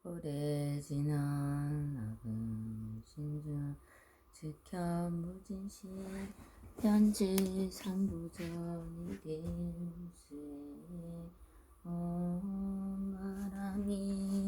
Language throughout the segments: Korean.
고래지는 악은 신중 지켜 무진시 현지 삼부전 이김세 바람이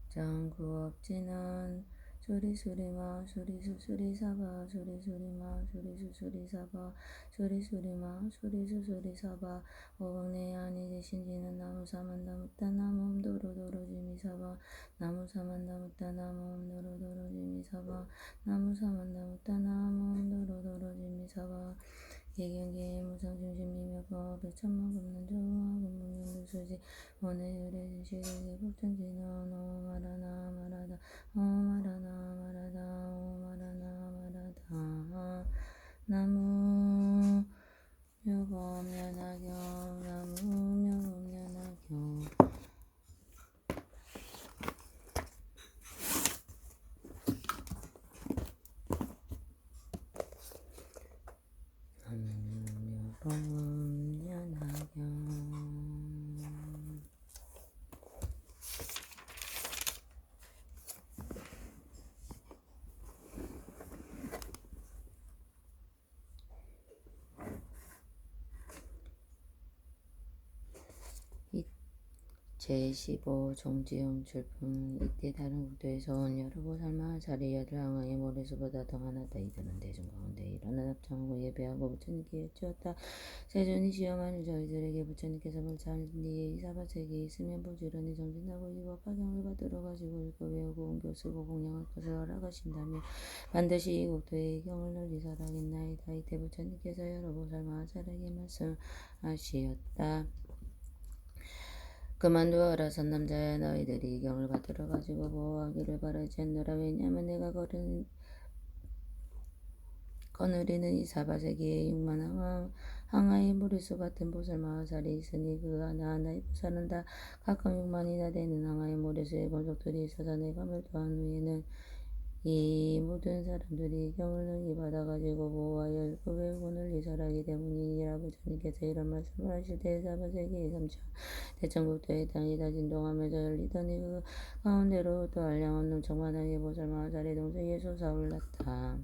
장구업지는 수리수리마 수리수수리사바 수리수리마 수리수수리사바 수리수리마 수리수수리사바 오광내 아니지 신지는 나무사만다묻다 나무음도로도로지미사바 나무사만다묻다 나무음도로도로지미사바 나무사만다묻다 나무음도로도로지미사바 예경계의 무상중심미묘법 백천만금난 조화금문용수지 오늘의 시력의 법전지는 오마라나 마라다 오마라나 마라다 오마라나 마라다 나무 묘법연하경 나무 묘법연하경 제15 정지용 출품 이때 다른 국도에서 온 여러 보살마 자리 여덟 항아의 모래수보다 더 많았다. 이들은 대중 가운데 일어나 합창하고 예배하고 부처님께 여쭈었다. 세존이 시험하는 저희들에게 부처님께서 벌차한 뒤에 이 사바세계에 있으면 부지런히 정진하고 이법 화경을 받들어 가지고 읽고 외우고 옮겨 쓰고 공양할 것을 허락하신다며 반드시 이 국토의 경을 널리 설하겠나이다. 이때 부처님께서 여러 보살마 자에게 말씀하시었다. 그만두어라 선남자야 너희들이 이 경을 받들어 가지고 보호하기를 바라지 않노라. 왜냐하면 내가 거느리는 이 사바세계에 6만 항아의 무리수 같은 보살마하살이 있으니 그 하나하나의 보살은 다 각각 6만이나 되는 항아의 무리수의 권속들이 있어서 내가 멸도한 후에는 이 모든 사람들이 이 경을 능히 받아가지고 보호하여 읽고 외우고 널리 설하기 때문이니라. 부처님께서 이런 말씀을 하실 때 사바세계의 삼천 대천국토의 땅이 다 진동하면서 열리더니 그 가운데로부터 한량없는 청만하게 보살마하살의 동생이 솟아올랐다.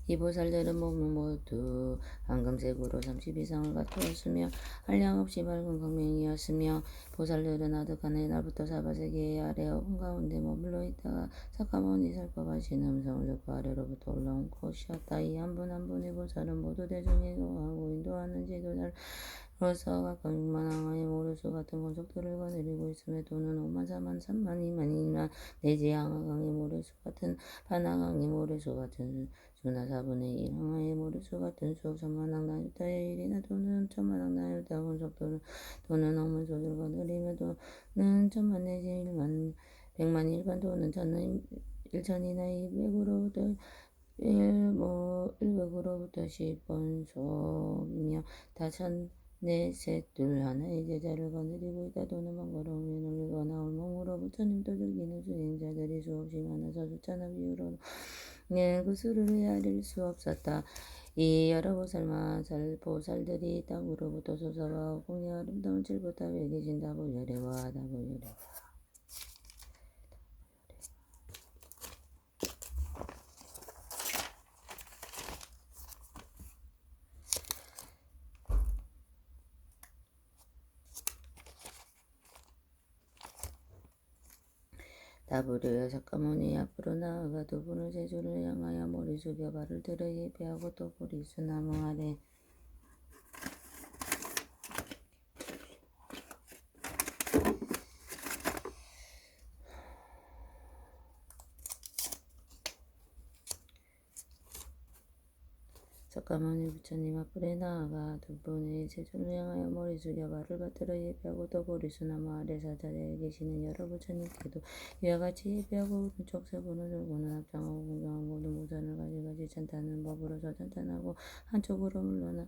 이 보살들은 몸은 모두 황금색으로 30이상을 갖추었으며 한량없이 밝은 광명이었으며 보살들은 아득하네 날부터 사바세계의 아래 한가운데 머물러 있다가 사카모니 살법하신 음성을 듣고 아래로부터 올라온 것이었다. 이 한 분 한 분의 보살은 모두 대중에 거하고 인도하는 지도자로서 각각 6만 항아의 모르수 같은 권속들을 거느리고 있음에 또는 5만 4만 3만 2만 2만 내지 항아강의 모르수 같은 반항강의 모르수 같은 수나 4분의 1 항아의 모르수 같은 수억 천만항 나유타의 1이나 또는 천만항 나유타 권속도를 또는 억문속을 거느리며 또는 천만 내지 1만 100만 일반 또는 천은 1천이나 200으로부터 100으로부터 10번속이며 다천 넷셋 둘 하나의 제자를 거느리고 있다. 또는 번거로움에 놀리거나 올몸으로 부처님도 즐기는 수행자들이 수없이 많아서 숫자나 비유로 그 수를 헤아릴 수 없었다. 이 여러 보살들이 땅으로부터 솟아와 공의 아름다운 칠보탑에 계신 다보여래와 다보여래와 다부르여 사카모니 앞으로 나아가 두 분을 제주를 향하여 머리 숙여 발을 들어 예배하고 또 보리수 나무 아래 석가모니 부처님 앞으로 나아가 두 분의 제주를 향하여 머리 숙여 발을 받들어 예배하고 또 보리수나무 아래 사자리에 계시는 여러 부처님께도 이와 같이 예배하고 오른쪽 세보는 들고는 합장하고 공경하고 모든 보살을 가지가지 찬탄하는 법으로서 찬탄하고 한쪽으로 물러나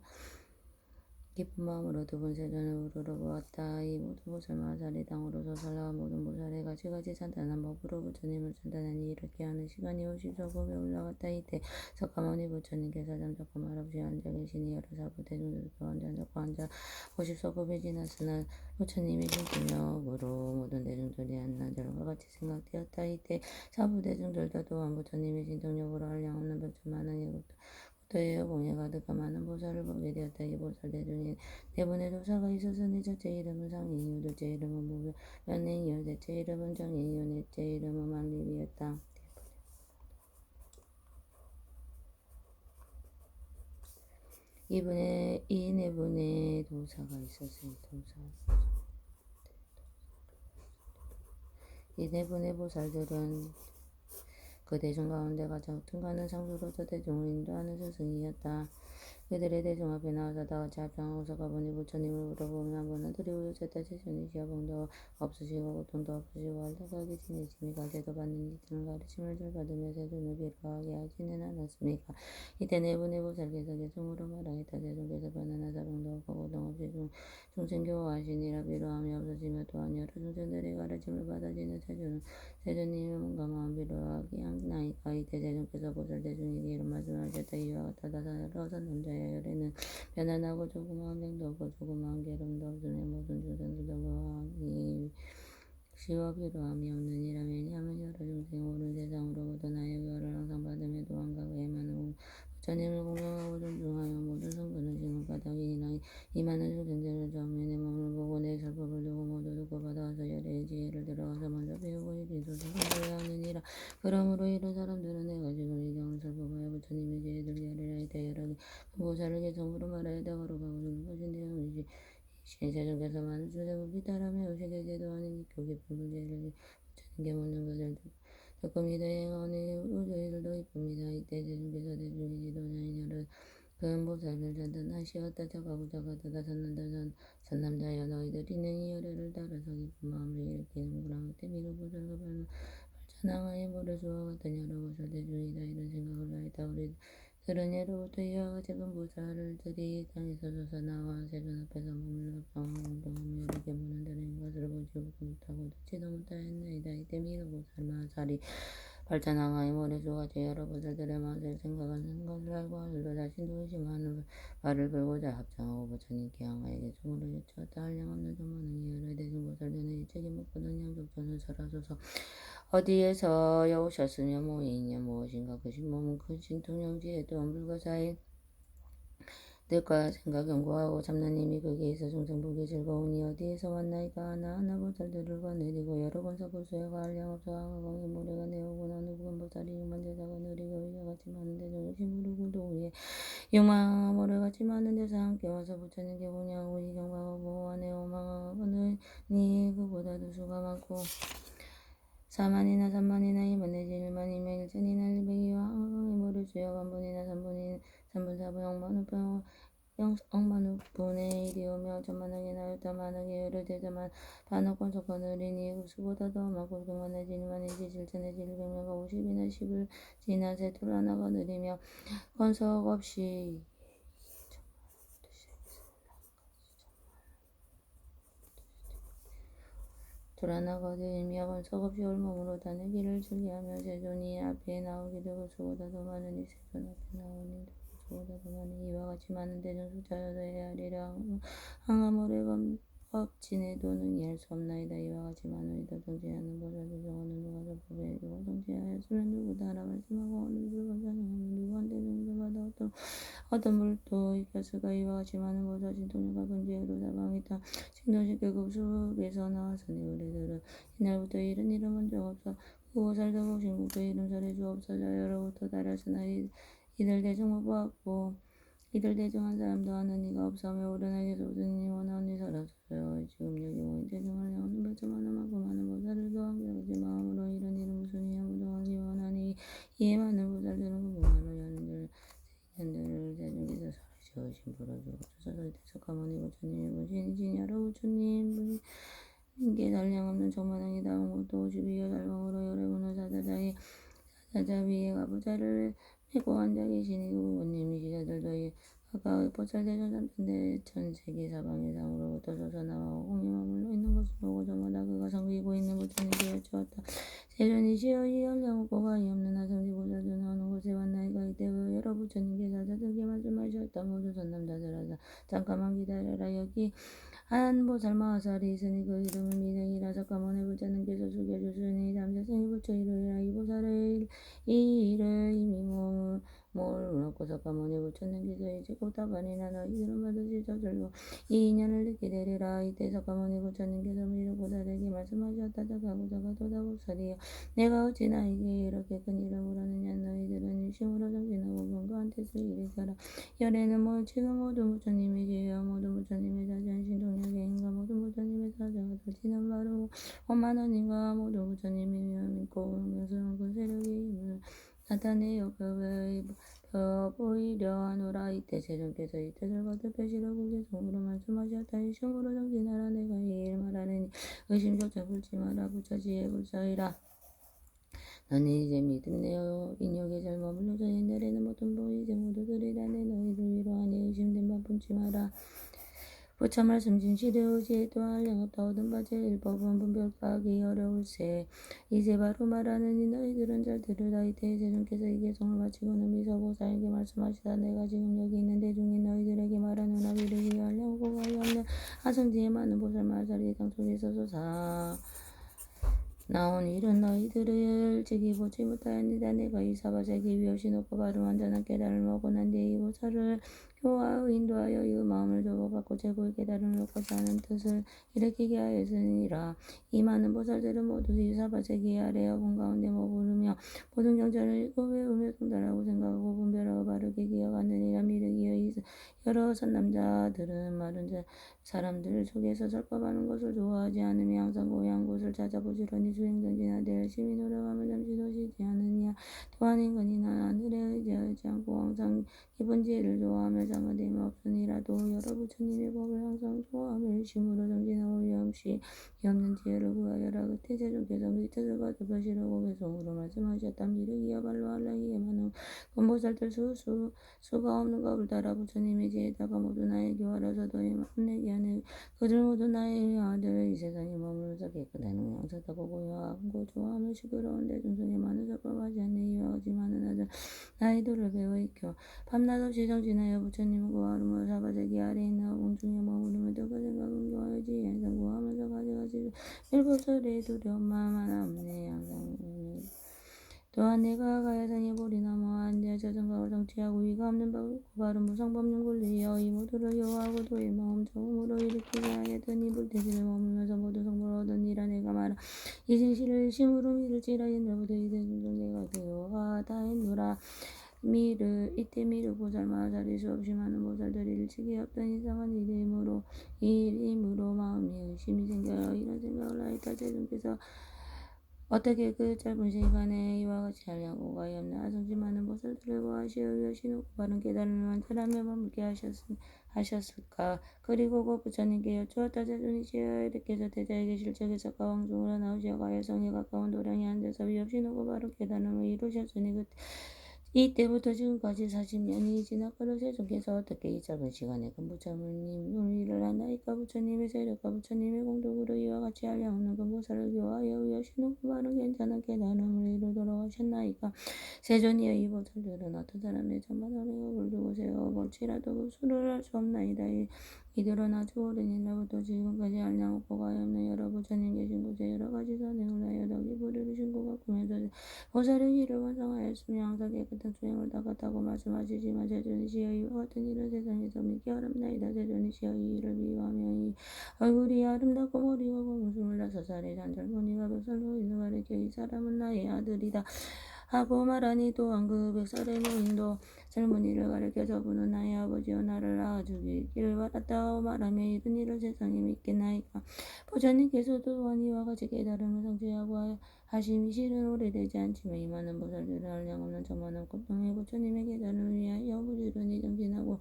기쁜 마음으로 두 번 세전을 우러러 보았다. 이 모든 보살 마사리 당으로서 살라와 모든 보살의 가지가지 찬탄한 법으로 부처님을 찬탄하니 이렇게 하는 시간이 50서급에 올라갔다. 이때 석가모니 부처님께서 잠자코 말없이 앉아 계시니 여러 사부 대중들도 앉아서 앉아 50서급이 지났으나 부처님이 신통력으로 모든 대중들이 한나절과 같이 생각되었다. 이때 사부 대중들도 또한 부처님이 신통력으로 한량없는 별천만한 예국도 또의 공에 가득한 많은 보살을 보게 되었다. 이 보살 대중에 네 분의 도사가 있었으니 첫째 이름은 상인이요, 둘째 이름은 무변행이요, 셋째 이름은 정인이요, 넷째 이름은 만립이었다. 이 네 분의 도사가 있었으니 이 네 분의 보살들은 그 대중 가운데 가장 튼가는 상수로서 대중을 인도하는 스승이었다. 그들의 대중 앞에 나와서 다같이 합장하고서 가보니 부처님을 물어보며 한 번은 드리고 셋다 지순이시여 병도 없으시고 고통도 없으시고 알다가게 지내심이 가제도 받는 이들은 가르침을 잘 받으며 세존을 비로하게 하지는 않았습니까? 이때 네 분의 보살께서 대중으로 말하였다. 대중께서 변화나사 병도 없고 고통 없이 중생교화하시니라 비로함이 없어지며 또한 여러 중생들의 가르침을 받아지는 세존님의 몸과 마음 비로하게 하나이까. 이때 대중께서 보살 대중에게 이런 말씀을 하셨다. 이와 같다. 다사로서 남자의 열에는 편안하고 조그마한 병도 없고 조그마한 괴로움도 없으며 모든 중생들도 무함이 시와 비로함이 없느니라. 왜냐하면 여러 중생이 옳은 세상으로부터 나의 교화를 항상 받으며 또한 가까이 많은 부처님을 공경하고 존중하여 모든 성근을 지금 까닭이니라. 이 많은 중생들을 처음에 내 몸을 보고 내 설법을 두고 모두 듣고 받아와서 열의 지혜를 들어가서 먼저 배우고 이리소서 공부해야 하느니라. 그러므로 이런 사람들은 내가 지금 이 경을 설법하여 부처님의 지혜를 열리라. 이때 여러 보살을 개성으로 말하여다 걸어가고 있는 것인데 의지 신세종께서 많은 중생을 기다라며 의식의 제도 아닌 깊고 깊은 문제를 부처님께 묻는 것을 조금 이대행하니 우주이들도 이쁩니다. 이때 대중께서 대중의 지도자인 여러 큰 보살을 찬탄하시었다. 자가고 자가다다 선남자여 너희들 있는 이 열애를 따라서 깊은 마음을 일으키는구나. 그때 미루 보살과 발전항하의 모래수와 같은 여러 보살 대중이다. 이런 생각을 하였다. 우리들은 예로부터 이와 같이 큰 보살들이 땅에서 솟아나와 세존 앞에서 머물러 합장하고 운동하며 여러 개문을 드리는 것을 보지 못하고 듣지도 못하였나이다. 이때 미루 보살 마살이 발전항하의 모래수와 제 여러 보살들의 마음을 생각하는 것을 알고 하늘로 자신도 의심하는 말을 걸고자 합장하고 부처님께 향하여 개성으로 여쭈었다. 한량없는 조만한 여러 대중보살들은 일찍이 묻거든 양족전을 설하소서. 어디에서 오셨으며 뭐이냐 무엇인가. 그 신몸은 큰 신통영지에 또한 불가사의 뜻과 생각 연구하고 참나님이 거기에서 중생 보기 즐거우니 어디에서 왔나이까. 하나하나 보살들을 거느리고 여러 권사 보수야가 한량없어 항하광의 모래가 내오고 어느 부분 보살이 육만 제사가 느리고 이와 같이 많은 대중의 신부를 도우에 육망 모래같이 많은 데서 함께 와서 부처님께 공양하고 이경방하고 보호하네. 오망하거니 그보다도 수가 많고 4만이나 3만이나 2만 내지 1만이면 1천이나 1백이와 항하광의 모래 수여 만분이나 3분 4분 0만 분의 1이오며 천만하게 나였다. 만하게 열을 대자만 반억 권속권을 이니 수보다 더 많고 그만 내지 1만 내지 7천 내지 1백명과 50이나 10을 지나 세토를 하나가 느리며 권속 없이 돌아나거든이며 권속 없이 올몸으로 다는 길을 즐기하며 세존이 앞에 나오기도 수보다 더 많으니 세존 앞에 나오니 수보다 더 많으니 이와 같이 많은 대중 숫자여도 헤아리려 항아모래가 법진에도 능히할 수 없나이다. 이와 같이 많은 이들 동지하는 보살들 중 어느 누가 설법에 이르고 동지하였으면 누구다 라 말씀하고 어느 누가 사냥하면 누구한테 능력받아 어떤 물도 이겼을까. 이와 같이 많은 보살 신통력과 근지혜로 사방이다. 신동식계급 속에서 나왔으니 우리들은 이날부터 이른 이름은 적 없어 그 보살도 복신국도 이름 설해 주옵소서. 여로부터 달았으나 이들 대중 못 보았고 이들 대중 한 사람도 아는 이가 없사며 오르나게서 없으니 원하오니 살았어요. 지금 여기 모인 대중 한량없는 별천만한 많고 많은 보살들도 함께하지 마음으로 이런 이름 무슨 이하무도 하기 원하니 이에 많은 보살들은 궁금하러 여는들 대중 부처님 보라주고 주사서 대석가모니 부처님 분신이신 여러 부처님 분께 달량없는 정만왕이 다음부터 52여 달방으로 여러분의 사자자 위에 가부자를 메고 앉아 계시니 부모님이 지자들도 아까 보살대전 삼천대 천세계 사방의 상으로부터 솟아나와 공이 머물러 있는 것을 보고 저마다 그가 섬기고 있는 부처님께 여쭈었다. 세존이시여 이 연량없고 가히 없는 하성지 보살도 나오는 곳에 왔나이까. 이때 그 여러 부처님께 사자들께 말씀하셨다. 모두 선남자들아 잠깐만 기다려라. 여기 한 보살 마하살이 있으니 그 이름은 미생이라. 석가모니 부처님께서 숙여주시니 잠자생이 부처 이르리라. 이 보살의 이 일을 이미 물었고 석가모니 부처님께서 이제 곧 답하니라. 너희들은 반드시 저절로 이 인연을 느끼게 되리라. 이때 석가모니 부처님께서 미륵 보살에게 말씀하셨다. 자가부자가 도다보살이여 내가 어찌 나에게 이렇게 큰 이름을 하느냐. 너희들은 일심으로 정진하고 건강한 뜻을 일으켜라. 열에는 지금 모든 부처님의 지혜와 모든 부처님의 자세한 신동력의 인과 모든 부처님의 사자가 설치는 바로 원만한 모든 부처님의 위엄 있고 명성한 그 세력의 힘을 나타내어 보이려 하노라. 이때 세존께서 이 뜻을 거듭 펴시라고 계속으로 말씀하셨다. 일심으로 정진하라. 내가 이 일 말하느니 의심조차 굴지 마라. 부처 지혜 불사이라. 너는 이제 믿음내어 인욕에 잘 머물러서 옛날에는 모든 이제 모두 들이다내 너희를 위로하니 의심된 바 품지 마라. 부처 말씀 진실에 의지에 또한 양없다. 얻은 바 제일법은 분별하기 어려울세. 이제 바로 말하느니 너희들은 잘 들으라. 이때 세존께서 이 개성을 마치고는 미서보살에게 말씀하시다. 내가 지금 여기 있는 대중인 너희들에게 말하노라. 위를 위하여 양고 가히 없는 하성지에 많은 보살 마하살이 땅속에서 솟아 나온 일은 너희들을 즉위 보지 못하였니다. 내가 이 사바세계 위없이 높고 바른 완전한 깨달음을 먹고 난 뒤에 이 보살을 교화하여 인도하여 이 마음을 주고받고 제고의 깨달음을 얻고자 하는 뜻을 일으키게 하였으니라. 이 많은 보살들은 모두 이 사바세계 아래에 본가운데 머무르며 모든 경전을 읽고 외우며 통달하고 생각하고 분별하고 바르게 기억하느니라. 미륵이여 이 여러 선남자들은 마른 사람들 속에서 설법하는 것을 좋아하지 않으며 항상 고향 곳을 찾아 부지런히 수행전진하되 열심히 노력하며 잠시도 쉬지 않으냐. 또한 인간이나 하늘에 의지하지 않고 항상 기본 지혜를 좋아하며 장하됨이 없으니라도 여러 부처님의 법을 항상 좋아하며 일심으로 정진하고 위험없이 없는 지혜를 구하여라. 그때 세존께서 그 뜻을 거듭하시라고 배송으로 말씀하셨다. 미륵이여 발로 한량이에 많은 권보살들 수가 없는 겁을 따라 부처님의 지혜다가 모두 나의 교화를 서도에 만내게 하네. 그들 모두 나의 아들. 이 세상에 머물러서 깨끗한 영사다고 고요하고 좋아하며 시끄러운 대중성에 많은 설법하지 않네. 이와 같이 많은 아들 나의 도를 배워 익혀 밤낮 없이 정진하여 부처님을 구하며 사바세계 아래 있는 공중에 머무르며 뜻과 생각은 교하여 지혜 항상 구하면서 가져가지 일보살의 두려움만 없네. 항상 또한 내가 가야산에 보리나무와 안대하 저정각을 성취하고 위가 없는 바른 무상법륜 굴리여 이 모두를 여호와하고 도의 마음 처음으로 일으키게 하였더니 불태지를 머물면서 모두 성불을 얻으니라. 내가 말한 이 진실을 일심으로 믿을지라. 옛날부터 이대중중 내가 교화다 했노라. 이때 미륵 보살 마하살이 수없이 많은 보살들이 일찍이 없던 이상한 일임으로 마음이 의심이 생겨요. 이런 생각을 하였다. 세존께서 어떻게 그 짧은 시간에 이와 같이 한량고 가히 없는 하성지 많은 보살들을 구하시어 위하시 높고 바른 깨달음을 완전하며 머물게 하셨을까. 그리고 그 부처님께 여쭈었다. 세존이시여 이르께서 대자에게 실적에서 가왕중으로 나오시어 가야성에 가까운 도량에 앉아서 위없이 높고 바른 깨달음을 이루셨으니 이때부터 지금까지 40년이 지났거늘 세존께서 어떻게 이 짧은 시간에 큰 부처님을 일을 하나이까. 부처님의 세력과 부처님의 공덕으로 이와 같이 한량없는 큰 보살을 교화하여 위없이 높고 바른 괜찮은 깨달음을 이루도록 하셨나이까. 세존이여 이 보살들은 어떤 사람의 전반함에 겁을 두고 세워볼지라도 그 수를 할 수 없나이다. 이들은 아주 오랜 옛날부터 지금까지 한량없고 가히 없는 여러 부처님 계신 곳에 여러 가지 선행을 하여 덕이 부리를 신고 가꾸면서 보살의 일을 완성하였으며 항상 깨끗한 수행을 닦았다고 말씀하시지만 세존이시여 이와 같은 일은 세상에서 믿기 어렵나이다. 세존이시여 이 일을 비유하며 이 얼굴이 아름답고 머리가 검은 25살의 한 젊은이가 100살 노인을 가리켜 이 사람은 나의 아들이다 하고 말하니 또한 그 100살의 노인도 젊은이를 가리켜 저분은 나의 아버지여 나를 낳아주기를 바랐다 하고 말하며 이런 일을 세상에 믿겠나이까. 부처님께서 또한 이와 같이 깨달음을 성취하고 하심이 실은 오래되지 않지만 이 많은 보살들은 한량없는 저만한 고통의 부처님의 깨달음을 위하여 부지런히 정진하고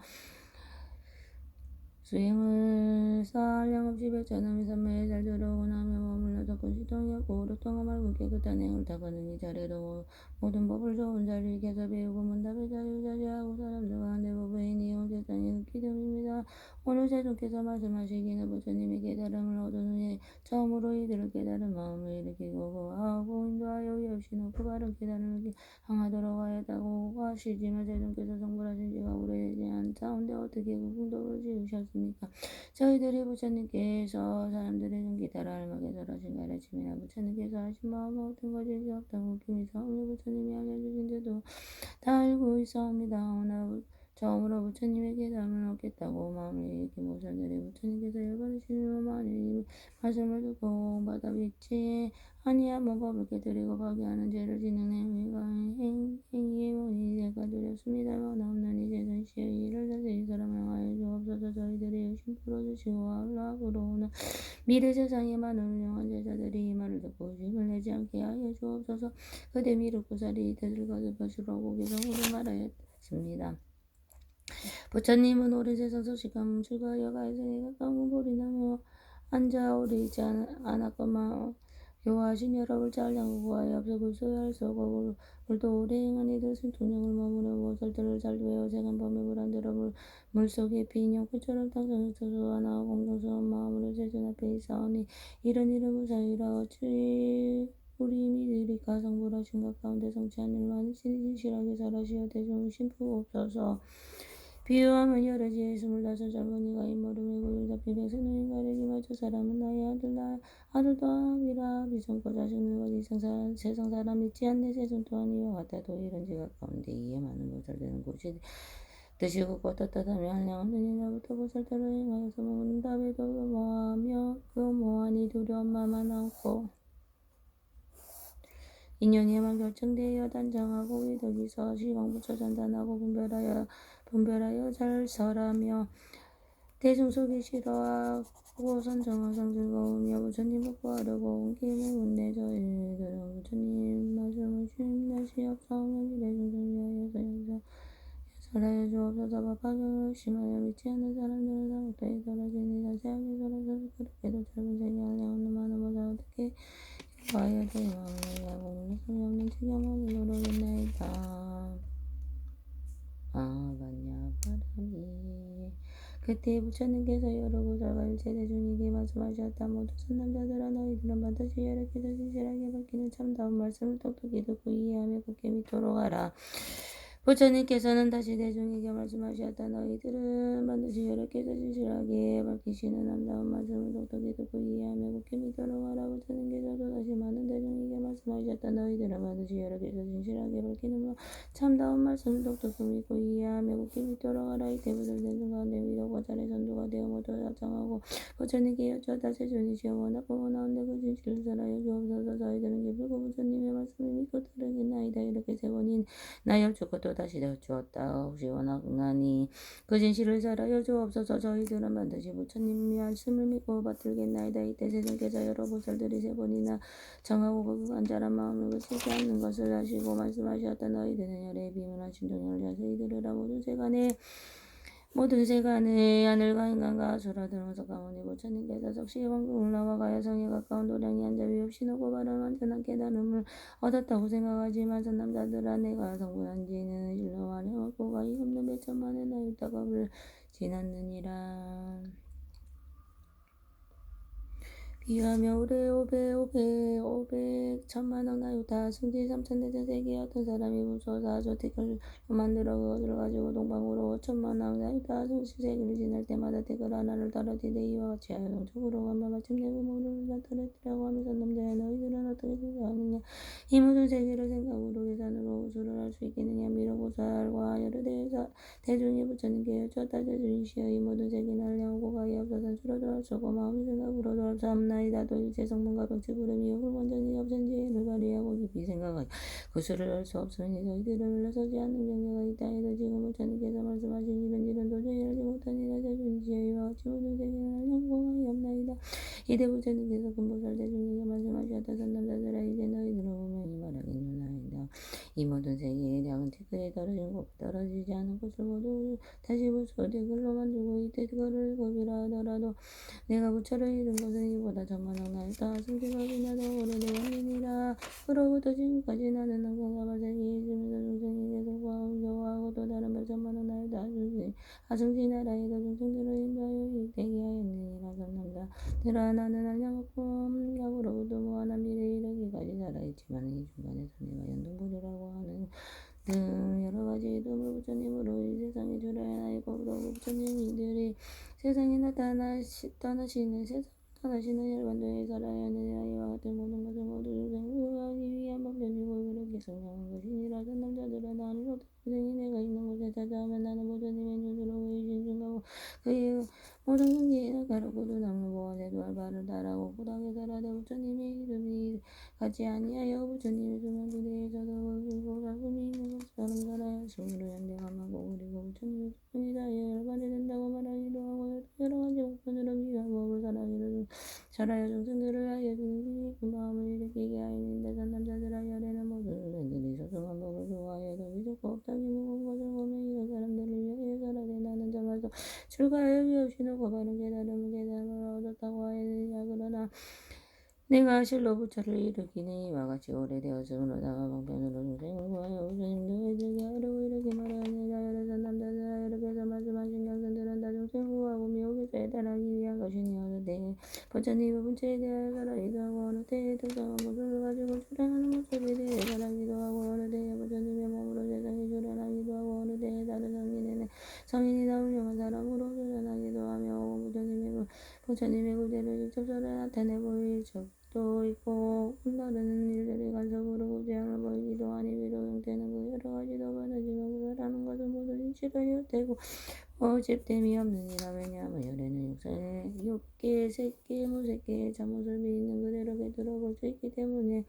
수행을 한량없이 백전함이 삼매에 잘 들어오고 나며 머물러 덕분 시통이었고 오랫동안 말고 깨끗한 행을 닦아느니 자례로 모든 법을 좋은 자리에 계속 배우고 문답에 자유자재하고 사람들과 한대법의인이 온 세상의 기름입니다. 오늘 세존께서 말씀하시기는 부처님의 깨달음을 얻으니 처음으로 이들을 깨달은 마음을 일으키고 고하고 인도하여 위없이 놓고 바른 깨달음을 향하도록 하였다고 하시지만 세존께서 성불하신 지가 오래되지 않사온데 어떻게 그 공덕을 지으셨습니까? 저희들이 부처님께서 사람들의 전기타라 알막에 설하신 가르침이나 부처님께서 하신 마음 어떤 것이 없다고 웃김이 사오니 부처님이 알려주신 데도 다 알고 있사옵니다. 오나 처음으로 부처님의 깨달음을 얻겠다고 마음을 일으킨 모선들이 부처님께서 열받으시는 많이 말씀을 듣고 받아 믿지 아니하면 법을 깨뜨리고 파괴하는 죄를 지는 행위의 원인이 될까 두렵습니다. 원하옵나니 제선시여 이를 다스린 사람을 향하여 주옵소서. 저희들이 열심 풀어주시고 안락으로는 미래 세상에 많은 훌륭한 제자들이 이 말을 듣고 의심을 내지 않게 하여 주옵소서. 그대 미륵구살이 뜻을 거듭하시라고 개성으로 말하였습니다. 부처님은 오랜 세상 소식감 출가하여 가해성에 가까운 보리나무 앉아 오래 있지 않았건만 교화하신 여러 불자 한량을 구하여 앞서 불소할 수 없고 물도 오래 행한 이들 승통령을 머무르 보살들을 잘 외워 세간 밤에 불안대로 물속에 빈 용불처럼 땅성을 쳐서 하나 공동스러운 마음으로 세존 앞에 있사오니 이런 이름을 사유라 어찌 우리 미들이 가성불하신 것 가운데 성취한 일만 진실하게 살아시어 대중을 심푸옵소서. 비유하면 여러 지혜 25 젊은이가 인모름에 고를 잡힌 백성노인 가르기 맞춰 사람은 나의 아들도 아비라 비성고 자식 늙어지 세상 사람 믿지 않네 세상 또한 이와 같아도 이런 지각 가운데 이에 많은 보살되는 곳이 드시고 껐떴다하며 한량없는 이날부터 보살대로 행하여서 먹는 답에도 뭐하며 그 뭐하니 두려운 마만 않고 인연에만 결정되어 단정하고 위덕이서 시광부처 전단하고 분별하여 잘 설하며 대중 속에 싫어하고 선정하상 즐거우며 부처님 복구하려고 온 기문내 저희들은 부처님 말씀을 주임다시 없사오면 대중을 위하여서 설하여 주옵소서. 법화경을 심하여 믿지 않는 사람들은 사국도에 떨어지니 자세하게 설하셔서 그렇게도 짧은 세계 한량없는 많은 보다 어떻게 와야 될 마음을 야공을 성이 없는 지경함을 모르겠나이다. 반야 바람이 그때 부처님께서 여러 보살과 일체 대중에게 말씀하셨다. 모두 선남자들아 너희들은 반드시 여러께서 진실하게 밝히는 참다운 말씀을 똑똑히 듣고 이해하며 굳게 믿도록 하라. 부처님께서는 다시 대중에게 말씀하셨다. 너희들은 반드시 여러께서 진실하게 밝히시는 참다운 말씀을 똑똑히 듣고 이해하며 굳게 믿도록 하라. 부처님께서도 다시 많은 대중에게 말씀하셨다. 너희들은 반드시 여러께서 진실하게 밝히는 참다운 말씀을 똑똑히 믿고 이해하며 굳게 믿도록 하라. 이때 부처님 가운데 위덕과 잘의 선두가 되어 모두 자청하고 부처님께 여쭈었다. 세존이시여 원하고 원하온데 그 진실을 설하여 주옵소서. 저희들은 기쁘고 부처님의 말씀을 믿고 따르겠나이다. 이렇게 세 번이 나 여쭈고 또 다시 여쭈었다. 혹시 원하니 그 진실을 설하여 주옵소서. 저희들은 반드시 부처님의 말씀을 믿고 받들겠나이다. 이때 세존께서 여러 보살들이 세 번이나 정하고 그 간절한 마음을 그치지 않는 것을 하시고 말씀하셨다. 너희들은 열의 비문한 신종을 자세히 들으라. 모든 세간의 하늘과 인간과 아수라 들어서 가오니 부처님께서 적시 왕궁을 나와 가야성에 가까운 도량이 앉아 위없이 놓고 바른 완전한 깨달음을 얻었다고 생각하지만 선남자들아 내가 성불한 지는 실로 말해왔고 가히 없는 몇천만의 나유다겁을 지났느니라. 비하며 올해 500 천만억 나유타 승지 3천대전 세계에 어떤 사람이 무소사 조택을 만들어 그것을 가지고 동방으로 5천만억 나유타 승지 세계를 지날 때마다 택을 하나를 떨어지되 이와 같이 하여 동쪽으로 가면 마침내 그 모든 다 떨어뜨리라고 하면서 남자야 너희들은 어떻게 생각하느냐. 이 모든 세계를 생각으로 계산으로 우수를 할 수 있겠느냐. 미륵보살과 여러 대중이 부처님께 여쭈었다. 대중이시여 이 모든 세계는 한량하고 가히 없어서 줄어도 할 수 없고 마음의 생각으로도 할 수 없나이다. 또 일체 성문과 병치 구름이 욕을 완전히 없앤 지혜를 발휘하고 깊이 생각하여 그 수를 알 수 없으니 저희들은 물러서지 않는 경계가 있다 해도 지금 부처님께서 말씀하신 이런 일은 도저히 알지 못하니라. 대중이시여 이와 같이 모든 세계는 한량하고 가히 없나이다. 이때 부처님께서 금보살 대중에게 말씀하셨다. 선남자들아 이제 너희들은 분명히 말하겠느니라. 이 모든 세계의량은 티끌이 떨어진 곳 떨어지지 않은 곳을 모두 다시 부숴 티끌로 만들고 이때 그를 법이라 하더라도 내가 부처를 이룬 것은 이보다 천만억나이다. 승기가 빛나도 오래되었느니라. 그로부터 지금까지 나는 항상 사바세계에 있으면서 중생에게 속과하고 교화하고 또 다른 백천만억나이다. 아승지 나라에도 중생들을 인도하여 이익되게 하였느니라. 삼남자 들아 나는 한량없고 야구로부터 무한한 미래에 이르기까지 살아있지만 이 중간에서 내가 연등불이라고 하는 등 여러가지 이름을 부처님으로 이 세상에 출현하였고 그러고 부처님이들이 세상에 떠나시는 세상을 떠나시는 열반도에 살아야 하느니라. 이와 같은 모든 것을 모두 중생구하기 위한 방편이고 그렇게 성장한 것이니라. 선남자들아 나는 어떤 고생이 내가 있는 곳에 찾아오면 나는 부처님의 눈으로 그의 진중하고 그의 모든 경계에 가르고도 남는 보원에 두할 바를 따라고 고닥에 살아대 부처님의 이름이 같지 아니하여 부처님의 수면 부대에서도 그리고 가슴이 있는 것처럼 살아야 승으로 연대감하고 그리고 부처님의 수면이 다하여 열반이 된다고 말하기도 하고 여러 가지 목편으로 위한 법을 살아야 중생들을 하여 그 마음을 일으키게 하였는데 선남자들아 열에는 모든 애들이 소중한 법을 좋아하여도 미적고 없다기 무거운 것을 보며 이런 사람들을 위하여 살아대 나는 정말서 출가하여 위없이 놓고 바른 깨달음을 얻었다고 하였느니라. 그러나 내가 실로 부처를 일으키는 이와 같이 오래되었으므로다가 방편으로 중생을 구하여 부처님도 이들게 하려고 이렇게 말하느니라. 여러 남자들아 여러께서 말씀하신 경전들은 다 중생을 구하고 미혹에서 해달하기 위한 것이니 어느 때에 부처님의 본체에 대하여 말하기도 하고 어느 때에 특정한 모습을 가지고 출현하는 모습에 대해 말하기도 하고 어느 때에 부처님의 몸으로 세상에 출현하기도 하고 어느 때에 다른 성인이나 훌륭한 사람으로 출현하기도 하며 부처님의 구대를 직접 나타내 보일 적도 있고 다른 일들이 간섭으로 구제함을 보이기도 하니 비록 형태는 그 여러 가지도 변하지만 그거라는 것은 모두 인치로 되고 집됨이 없느니라. 왜냐하면 열에는 육계, 색계, 무색계의 참모습이 있는 그대로 꿰뚫어 볼 수 있기 때문에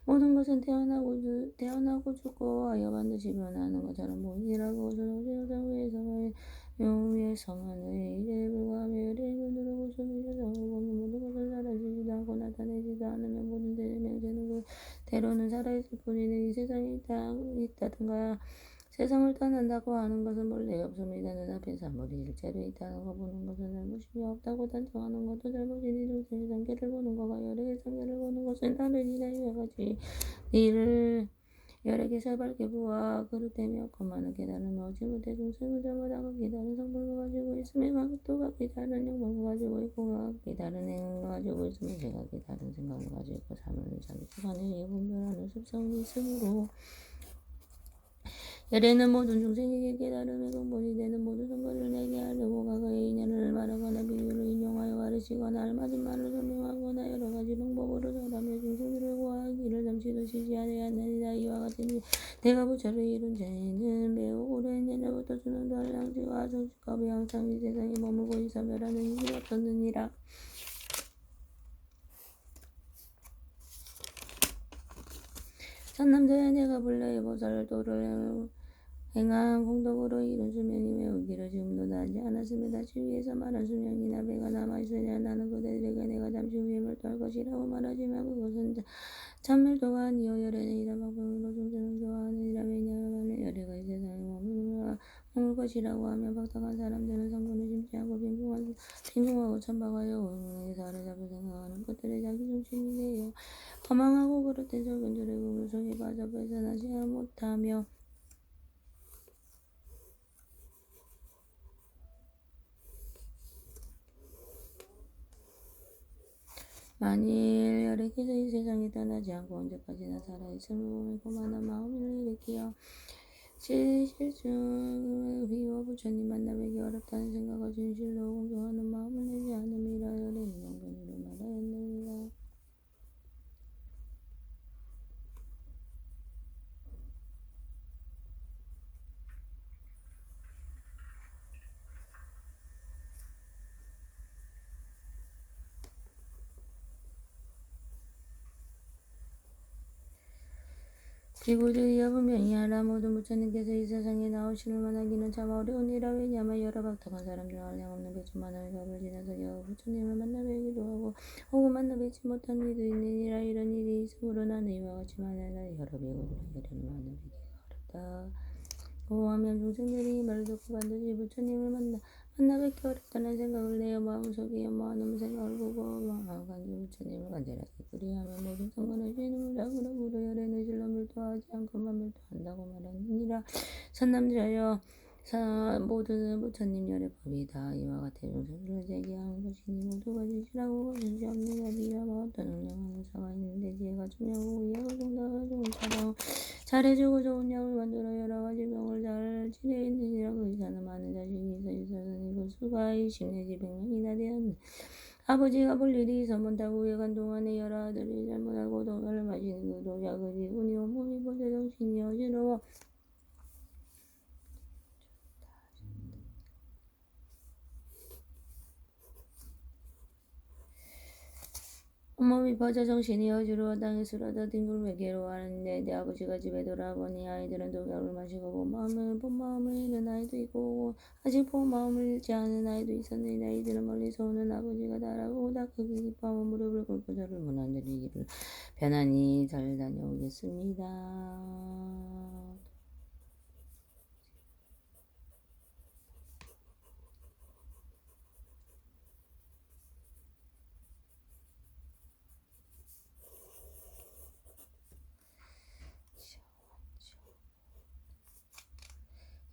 모든 것은 태어나고 죽고 하여 반드시 변하는 것처럼 보이니라. 그것은 오직 위의 성안의 일에 불과하며 열의 눈으로 볼 수 있는 세상을 보면 모든 것은 사라지지도 않고 나타내지도 않으며 모든 생명체는 그대로는 살아있을 뿐이니 이 세상에 있다든가 세상을 떠난다고 하는 것은 본래 없습니다. 눈앞에 사물이 실제로 있다는 거 보는 것은 잘못이 없다고 단정하는 것도 잘못이니 중생의 상계를 보는 것과 열의 상계를 보는 것은 다르니라. 이와 같이 이를 여러 개살 밝게 보아 그릇되며 없고만은 깨달음을 얻지 못해 중생은 저마다 각기 다른 성품을 가지고 있으며 각도 각기 다른 영광을 가지고 있고 각기 다른 행을 가지고 있으며 각기 다른 생각을 가지고 있고 삶을 자기 주관에 분별하는 습성이 있으므로 열에는 모든 중생에게 깨달음의 근본이 되는 모든 선거를 내게 하려고 과거의 인연을 말하거나 비유를 인용하여 가르치거나 알맞은 말을 설명하거나 여러 가지 방법으로 사람의 중생들을 구하기를 잠시도 쉬지 아니하느니라. 이와 같은 내가 부처를 이룬 죄는 매우 오랜 옛날부터 수명도 한량지와 성식겁이 항상 이 세상에 머물고 이사별하는 일이 없었느니라. 삼남자야 내가 본래 보살도를 행한 공덕으로 이룬 수명이 매우 길어 지금도 나지 않았으며 다시 위에서 말한 수명이나 배가 남아있으냐. 나는 그대들에게 내가 잠시 후에 멸도할 것이라고 말하지만 그것은 참멸도가 아니요 열에는 이런 방법으로 중생을 교화하느니라. 왜냐하면 열애가 이 세상에 머물 것이라고 하면 박탁한 사람들은 성분을 심지 않고 빈궁하고 천박하여 오용의 살을 잡을 생각하는 것들의 자기 중심이 되어 허망하고 그릇된 설견들의 꿈을 속에 빠져 벗어나지 못하며 만일 열애께서 이 세상에 떠나지 않고 언제까지나 살아있음을 보면 고만한 마음을 일으키어 실중 비와 부처님 만나뵈기 어렵다는 생각과 진실로 공경하는 마음을 내지 않음이라. 열애는 영견으로 말하였느니라. 지구주의여 분명히 알아. 모든 부처님께서 이 세상에 나오시는 만하기는 참 어려우니라. 왜냐하면 여러 박탁한 사람들은 한량없는 백천만원의 법을 지나서 겨우 부처님을 만나 뵈기도 하고 혹은 만나 뵙지 못한 이도 있느니라. 이런 일이 있으므로 나는 이와 같이 만나나 여러 배우들에게는 만나 뵙기가 어렵다. 고하면 중생들이 이 말을 듣고 반드시 부처님을 만나 뵙기 어렵다는 생각을 내어 마음속에 연마하는 생각을 보고 간절 부처님을 간절하게 그리하면 모든 상관없이 눈물 자그러으로 열에 느질러 물도하지 않고만 물도한다고 말하느니라. 선남자여 모든 부처님 열의 법이 다 이와 같은 용서를 제기하는 것이니 모두가 지시라고 거짓이 없는 자비와 어떤 응량한 의사가 있는데 지혜가 중요하고 의학을 정당하고 좋은 잘해주고 좋은 약을 만들어 여러 가지 병을 잘 치료했느니라. 그 의사는 많은 자식이 있어서는 그 수가 20 내지 100명이나 되었는 아버지가 볼 일이 있어 못하고 외간 동안에 여러 아들이 잘못하고 독약을 마시는 그 독약을 운이 온몸이 보세 정신이 어지러워 온몸이 퍼져 정신이 어지러워 땅에 쓰러져 뒹굴며 괴로워하는데 내 아버지가 집에 돌아보니 아이들은 독약을 마시고 본 마음을 잃은 아이도 있고 아직 본 마음을 잃지 않은 아이도 있었느니 아이들은 멀리서 오는 아버지가 달아오다 크게 기뻐하며 무릎을 꿇고 저를 문안드리기를 편안히 잘 다녀오겠습니다.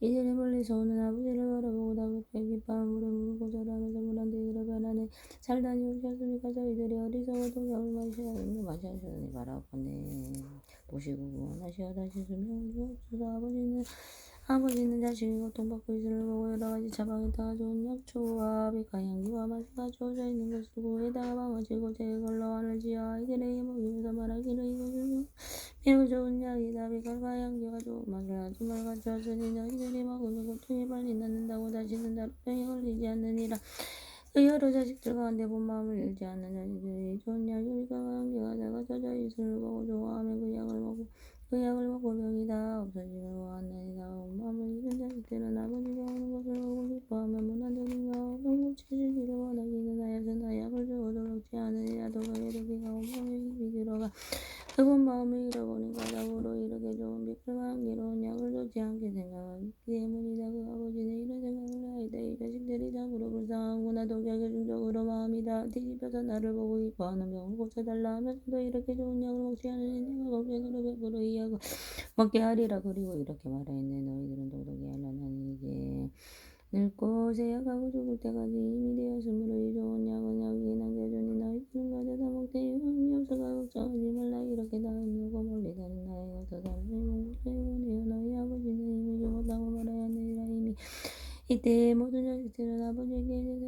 이들이 멀리서 오는 아버지를 바라보고 다급하게 기뻐하며 무릎을 꿇고 절하면서 문안드리기를 편안히 잘 다녀오셨습니까? 저희들이 어리석어 독약을 마셔하셨으니 바라보네 보시고 구원하시어 다시 수명을 주옵소서. 아버지는 자식이 고통받고 있음을 보고 여러 가지 처방에다가 좋은 약초와 백화향기와 맛을 가져오셔 있는 것을 구에다가 방아지고 제 걸러 안을 지어 아이들에게 먹이면서 말하기를 이것은 매우 좋은 약이다. 백화향기가 좋은 맛을 아주 말 가져왔으니 너희들이 먹으면 고통이 빨리 낫는다고 다시는 다른 병에 걸리지 않느니라. 그 여러 자식들 가운데 본 마음을 잃지 않는 자식들이 좋은 약이 백화향기가 다 가져져 있음을 보고 좋아하면 그 약을 먹고 병이 다 없어지고 왔나이다. 마음을 잃은 자식들은 아버지가 오는 것을 보고 기뻐하며 문안드리며 병고쳐주기를 원하기는 하여서나 약을 주어도 먹지 않으니라. 독약에 독기가 온몸에 힘이 들어가 그분 마음을 잃어버린 까닭으로 이렇게 좋은 백화향기로운 약을 좋지 않게 생각하기 때문이다. 그 아버지는 이런 생각을 하이다. 이 자식들이 참으로 불쌍하구나. 독약의 중독으로 마음이 다 뒤집혀서 나를 보고 기뻐하는 병을 고쳐달라 하면서도 이렇게 좋은 약을 먹지 않으니 내가 걱정으로 100% 이 약을 먹게 하리라. 그리고 이렇게 말하였네. 너희들은 도덕이 하려나니 이제 늙고 세약하고 죽을 때까지 이미 되었으므로 이 좋은 약은 여기에 남겨주니 너희들은 가져다 먹되 유황이 없어가 걱정하지 말라. 이렇게 나누고 멀리 사는 나의 없어서 원해요. 너희 아버지는 이미 죽었다고 말하였느니라. 이미 이때 모든 자식들은 아버지에게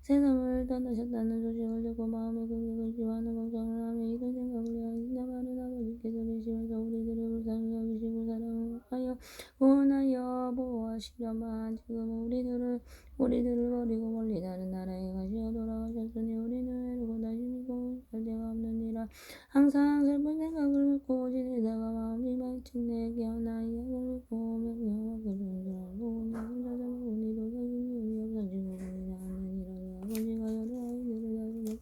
세상을 떠나셨다는 소식을 듣고 마음에 크게 근심하는 걱정을 하며 이런 생각을 하였으나 많은 아버지께서 계시면서 우리들을 불쌍히 여기시고 사랑하여 구원하여 보호하시려만 지금 우리들을 버리고 멀리 다른 나라에 가시어 돌아가셨으니 우리는 외롭고 다시미고 살 데가 없느니라. 항상 슬픈 생각을 묻고 지내다가 마음이 마침내 깨어나 이 약을 믿고 명령하고 좋은 줄 알고 혼자 찾아먹으니 도적인 이유이 없어지고 보이지 않느니라. 아버지가 여러 아이들을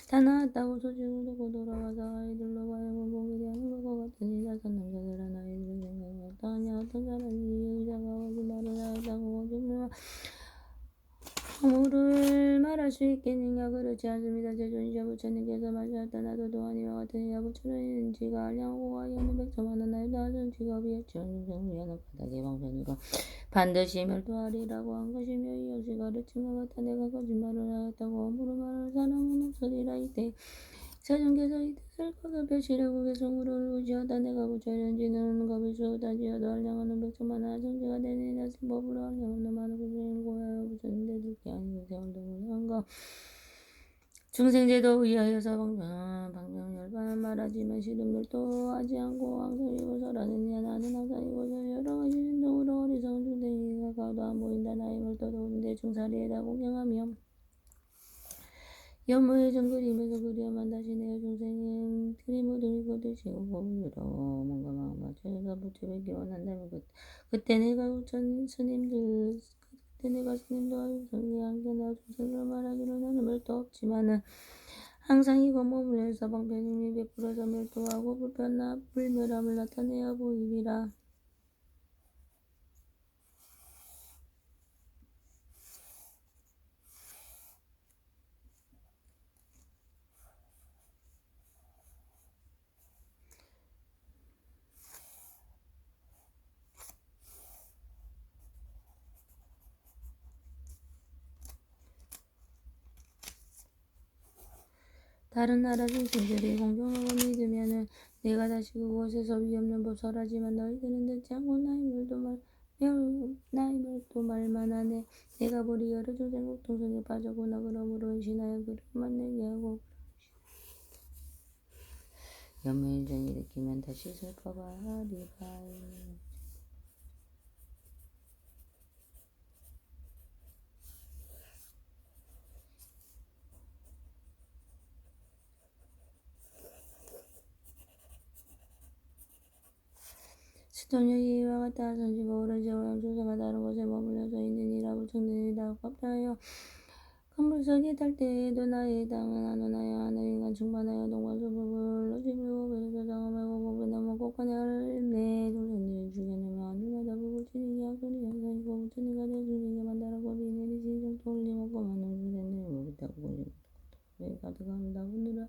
다 낳았다고 소식을 듣고 돌아와서 아이들로 하여금 보게 되는 것 같으니 다섯 남자들은 아이들을 생각하여 어떠하냐. 어떤 사람이 의사가 아버지 말을 하였다고 거짓말을 말할 수 있겠느냐. 그렇지 않습니다. 제존이셔 부처님께서 말씀하셨다. 나도 또한 이와 같은 이와 부처님은 지가 알량하고 하여는 백천만원 나의 나은 직업이 지원중생을 위하는 바닥의 방편이고 반드시 멸도하리라고 한 것이며 이것이 가르친 것 같아. 내가 거짓말을 하였다고 함부로 말하는 사람은 없으리라. 이때 세존께서 이 뜻을 거듭 펴시려고 개성으로 우시었다. 내가 부처련지는 겁이 수다지어도 알량하는 백천만원 아성지가 되느니라. 법으로 알량하는 많은 부처님을 고하여 부처님들 듣게 아니고 세월등을 한가 중생제도 위하여서 방병 열반 말하지만 시름들도 하지 않고 항상이고 설하느냐. 나는 항상이고 여러 가지 신동으로 어리석은 중생이가 가도 안 보인다. 나의 멀떠도 없는데 중사리에다 공경하며 연모의 정그림에서 그리야만 다시 내 중생은 그림을 들고 드시고 고으로 뭔가 마음 맞춰서 붙여뵙기 원한다면 그때 내가 우천 스님들 그때 내가 스님들과 유성이 함께 나 중생을 말하기로 나는 멸도 없지만은 항상 이거 머물러서 방편님이 베풀어서 멸도하고 불멸함을 나타내어 보이리라. 다른 나라 중생들이 공경하고 믿으면은 내가 다시 그곳에서 위없는 법 설하지만 너희들은 듣지 않고 나의 말도 말만 하네. 내가 보리 여러 중생 공통성에 빠졌구나. 그러므로 은신하여 그릇만 내게 하고 연무인정이 느끼면 다시 슬퍼가 하리라. 시통력이 이와 같다. 선지가 오른지 오양조사가 다른 곳에 머물러서 있느니라. 부처님이다. 갑자하여 간불석에 탈 때에도 나의 당은 안오나야 하는 인간 충만하여 동관소법을 로지불고 베르서 장엄하고 보배나무 꽃간에 할매 동생들을 죽여내며 하늘마다 부부치니기 악소리 양상이고 부처님과 내 중생에 만다라고 비내리시 정토 흘림없고 많은 중생들을 모르다고 고집하고 가득합니다. 오늘은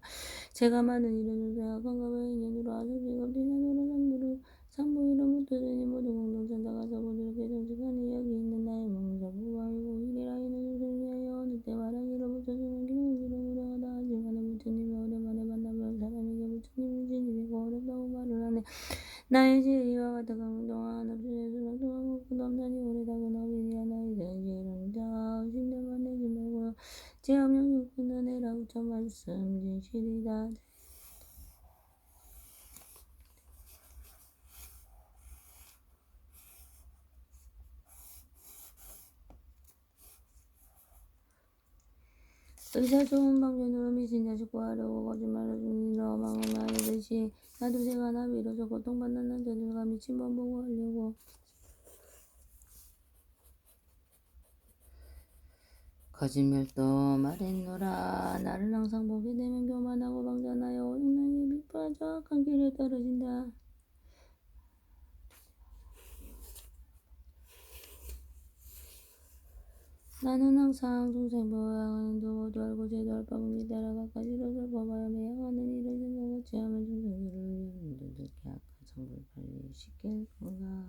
제가 많은 이런 중생과 건강을 인연으로 아소지가 비난으로 상부 이름을 두더니 모두 공동천당가서 부드럽게 정직하니 여기 있는 나의 몸은 자부하이고 이리라 이는 중생을 위하여 어느 때 말하기로 부처님은 기름으로 하다 하지만은 부처님이 오랜만에 만나면 사람에게 부처님은 진리이고 어렵다고 말을 하네. 나의 지혜 이와 같은 강동한 없으니 수락동한 것도 없나니 오래다군 어빈이라 나의 지혜로는 자 의심대만 내지 말고 제 없는 육군은 해라 우천 말씀 진실이다. 의사 좋은 방편으로 미친 자식 구하려고 거짓말을 중이러 망언하여 듯이 나도 새가 나비로서 고통받는 남자들과 미친 번 보고 하려고 거짓말도 말했노라. 나를 항상 보게 되면 교만하고 방전하여 오행나게 빗빠져 악한 길에 떨어진다. 나는 항상 중생 보호하는 도도 알고 제도 할 바꿈이 따라가 가지로서 법하여 매양하는 일을 생각하지 하면 중생들을 여러분들 듣게 악한 성불 빨리 시킬 건가.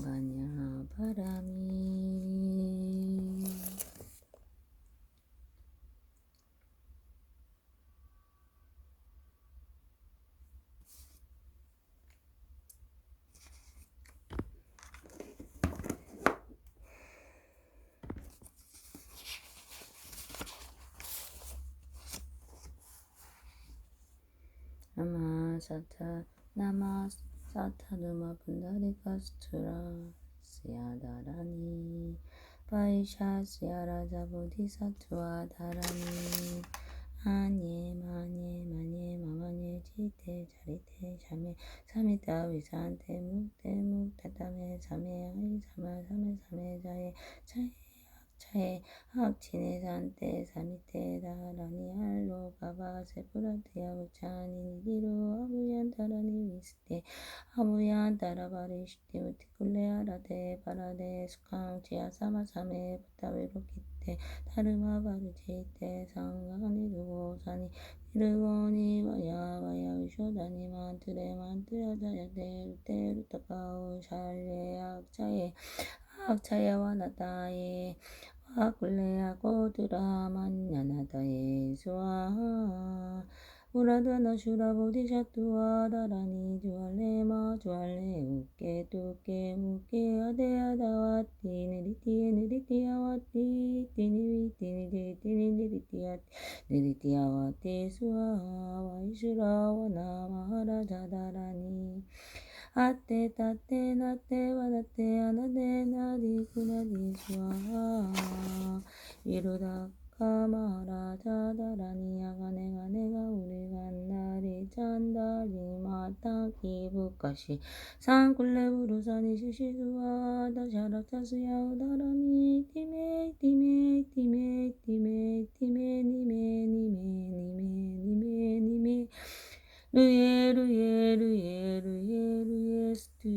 반야 바람이 나마 사타누마 분다리카 스투라 시아다라니 바이샤 시아라자 보디사투아 다라니 아니 마니 마마니 지테 자리테 샤메 사미타 위산테 묵타타메 사메 아이 사메 자에 차에 학친의 산때 사미테 다라니 알로 바바 세프라티아 부차니 니디로 아부얀 다라니 미스테 아부얀 다라바리시티 무티쿨레 아라데 바라데 수캉 지아사마 사메 부타베로 기테 다르마 바르지테 상가니 루고사니 이르고니 와야 위쇼다니 만트레 자야데 루테 루타카우 샬레 악차에 와나다에 와굴레하고 드라만야나다에 수아 Puradana Shura Bodhisattva Dharani Juale Ma Juale Uke Tuke Uke Ade Adawati Niriti Niritiawati Tiniviti Niritiati Niritiawati Swaha Vaishura Wana Maharaja Dharani Ate tate nate vadate anade nadi kunadi swaha Viruddhaka Maharaja Dharani Agane Gane Gauri Gandhari Chandari Mata Ki Bukashi Sankule Burusani Shishisuwa Dasharakta Suya Dharani Time Time Time Time Time Nime Nime Nime Nime Nime Ruye, ruye, ruye, ruye, ruye, stu